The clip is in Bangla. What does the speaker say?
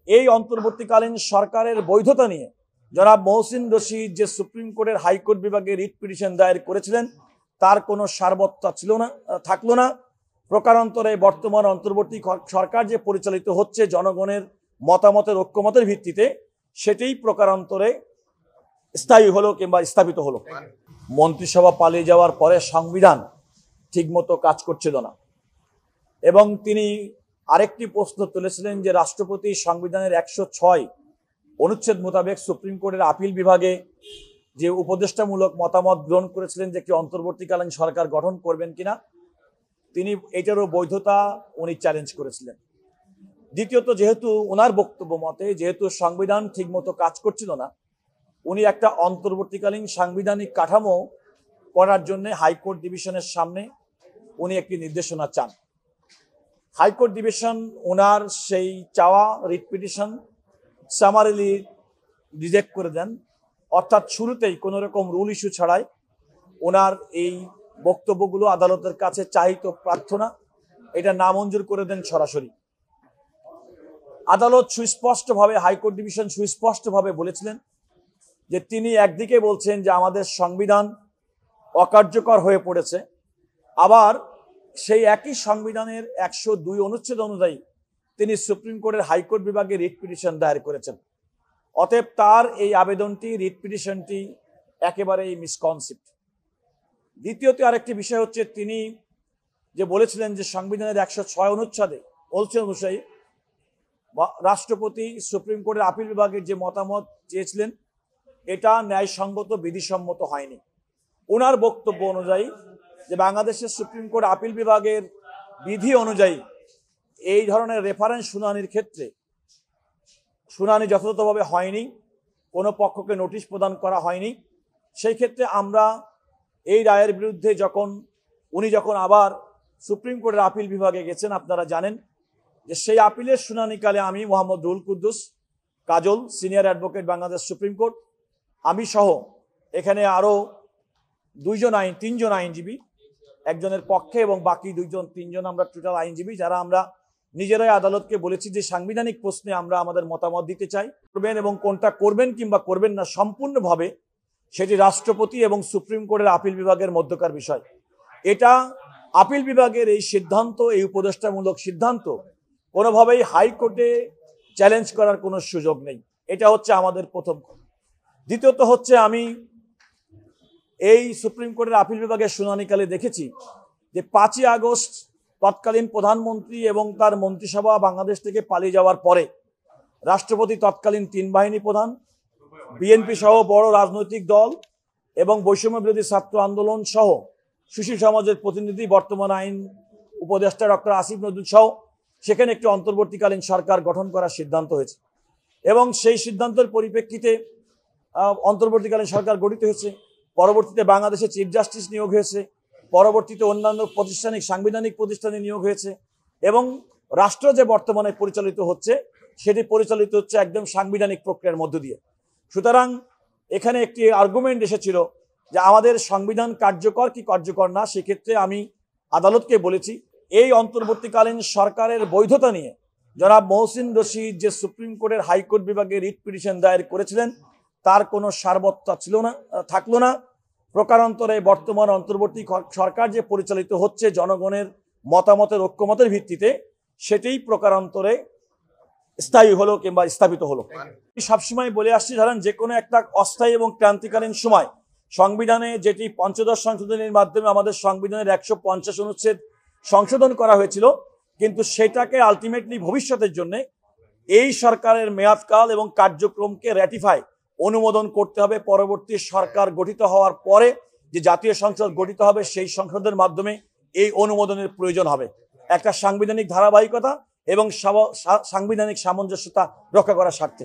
এই অন্তর্বর্তীকালীন সরকারের বৈধতা নিয়ে জনাব মহসিন রশিদ যে সুপ্রিম কোর্টের হাইকোর্ট বিভাগে রিট পিটিশন দায়ের করেছিলেন তার কোনো সারবত্তা থাকলো না। প্রকারান্তরে বর্তমান অন্তর্বর্তী সরকার যে পরিচালিত হচ্ছে জনগণের মতামতের ঐক্যমতের ভিত্তিতে সেটাই প্রকারান্তরে স্থায়ী হলো কিংবা স্থাপিত হলো। মন্ত্রিসভা পালিয়ে যাওয়ার পরে সংবিধান ঠিকমতো কাজ করছিল না এবং তিনি আরেকটি প্রশ্ন তুলেছিলেন যে রাষ্ট্রপতি সংবিধানের 106 অনুচ্ছেদ মোতাবেক সুপ্রিম কোর্টের আপিল বিভাগে যে উপদেষ্টামূলক মতামত গ্রহণ করেছিলেন যে একটি অন্তর্বর্তীকালীন সরকার গঠন করবেন কিনা, তিনি এটারও বৈধতা উনি চ্যালেঞ্জ করেছিলেন। দ্বিতীয়ত, যেহেতু ওনার বক্তব্য মতে যেহেতু সংবিধান ঠিকমতো কাজ করছিল না, উনি একটা অন্তর্বর্তীকালীন সাংবিধানিক কাঠামো করার জন্য হাইকোর্ট ডিভিশনের সামনে উনি একটি নির্দেশনা চান। হাইকোর্ট ডিভিশন ওনার সেই চাওয়া রিট পিটিশন সামারিলি রিজেক্ট করে দেন, অর্থাৎ শুরুতেই কোনো রকম রুল ইস্যু ছাড়াই ওনার এই বক্তব্যগুলো আদালতের কাছে চাহিত প্রার্থনা এটা নামঞ্জুর করে দেন সরাসরি। আদালত সুস্পষ্টভাবে, হাইকোর্ট ডিভিশন সুস্পষ্টভাবে বলেছিলেন যে তিনি একদিকে বলছেন যে আমাদের সংবিধান অকার্যকর হয়ে পড়েছে, আবার সেই একই সংবিধানের 102 অনুচ্ছেদ অনুযায়ী তিনি সুপ্রিম কোর্টের হাইকোর্ট বিভাগে রিট পিটিশন দায়ের করেছেন। অতএব তার এই আবেদনটি, রিট পিটিশনটি একেবারেই মিসকনসেপ্ট। দ্বিতীয়ত আরেকটি বিষয় হচ্ছে, তিনি যে বলেছিলেন যে সংবিধানের 106 অনুচ্ছেদ রাষ্ট্রপতি সুপ্রিম কোর্টের আপিল বিভাগের যে মতামত চেয়েছিলেন এটা ন্যায়সঙ্গত, বিধিসম্মত হয়নি। ওনার বক্তব্য অনুযায়ী যে বাংলাদেশের সুপ্রিম কোর্ট আপিল বিভাগের বিধি অনুযায়ী এই ধরনের রেফারেন্স শুনানির ক্ষেত্রে শুনানি যথাযথভাবে হয়নি, কোনো পক্ষকে নোটিশ প্রদান করা হয়নি। সেই ক্ষেত্রে আমরা এই রায়ের বিরুদ্ধে উনি যখন আবার সুপ্রিম কোর্টের আপিল বিভাগে গেছেন, আপনারা জানেন যে সেই আপিলের শুনানিকালে আমি Mohammad Ruhul Quddus Kajal, senior advocate Bangladesh supreme court, আমি সহ এখানে আরও তিনজন আইনজীবী, একজনের পক্ষে এবং বাকি তিনজন আমরা টোটাল আইনজীবী, যারা আমরা নিজেরাই আদালতকে বলেছি যে সাংবিধানিক প্রশ্নে আমরা আমাদের মতামত দিতে চাই, করবেন এবং কোনটা করবেন কিংবা করবেন না সম্পূর্ণভাবে সেটি রাষ্ট্রপতি এবং সুপ্রিম কোর্টের আপিল বিভাগের মধ্যকার বিষয়। এটা আপিল বিভাগের এই সিদ্ধান্ত, এই উপদেষ্টামূলক সিদ্ধান্ত কোনোভাবেই হাইকোর্টে চ্যালেঞ্জ করার কোনো সুযোগ নেই। এটা হচ্ছে আমাদের প্রথম। দ্বিতীয়ত হচ্ছে, আমি এই সুপ্রিম কোর্টের আপিল বিভাগের শুনানিকালে দেখেছি যে 5ই আগস্ট তৎকালীন প্রধানমন্ত্রী এবং তার মন্ত্রিসভা বাংলাদেশ থেকে পালিয়ে যাওয়ার পরে রাষ্ট্রপতি তৎকালীন 3 বাহিনী প্রধান, বিএনপি সহ বড় রাজনৈতিক দল এবং বৈষম্য বিরোধী ছাত্র আন্দোলন সহ সুশীল সমাজের প্রতিনিধি, বর্তমান আইন উপদেষ্টা ডক্টর আসিফ নজরুল সহ সেখানে একটি অন্তর্বর্তীকালীন সরকার গঠন করার সিদ্ধান্ত হয়েছে এবং সেই সিদ্ধান্তের পরিপ্রেক্ষিতে অন্তর্বর্তীকালীন সরকার গঠিত হয়েছে। পরবর্তীতে বাংলাদেশে চিফ জাস্টিস নিয়োগ হয়েছে, পরবর্তীতে অন্যান্য সাংবিধানিক প্রতিষ্ঠানে নিয়োগ হয়েছে এবং রাষ্ট্র যে বর্তমানে পরিচালিত হচ্ছে সেটি পরিচালিত হচ্ছে একদম সাংবিধানিক প্রক্রিয়ার মধ্য দিয়ে। সুতরাং এখানে একটি আর্গুমেন্ট এসেছিল যে আমাদের সংবিধান কার্যকর কি কার্যকর না। সেক্ষেত্রে আমি আদালতকে বলেছি এই অন্তর্বর্তীকালীন সরকারের বৈধতা নিয়ে জনাব মহসিন রশিদ যে সুপ্রিম কোর্টের হাইকোর্ট বিভাগে রিট পিটিশন দায়ের করেছিলেন তার কোনো সারবত্তা থাকলো না। প্রকারান্তরে বর্তমান অন্তর্বর্তী সরকার যে পরিচালিত হচ্ছে জনগণের মতামতের ঐক্যমতের ভিত্তিতে সেটাই প্রকারান্তরে স্থায়ী হলো কিংবা স্থাপিত হলো। সবসময় বলে আসছি, ধরেন যে কোনো একটা অস্থায়ী এবং ক্রান্তিকালীন সময় সংবিধানে যেটি পঞ্চদশ সংশোধনীর মাধ্যমে আমাদের সংবিধানের 150 অনুচ্ছেদ সংশোধন করা হয়েছিল, কিন্তু সেটাকে আলটিমেটলি ভবিষ্যতের জন্য এই সরকারের মেয়াদকাল এবং কার্যক্রমকে অনুমোদন করতে হবে। পরবর্তী সরকার গঠিত হওয়ার পরে যে জাতীয় সংসদ গঠিত হবে সেই সংসদের মাধ্যমে এই অনুমোদনের প্রয়োজন হবে, একটা সাংবিধানিক ধারাবাহিকতা এবং সাংবিধানিক সামঞ্জস্যতা রক্ষা করার স্বার্থে।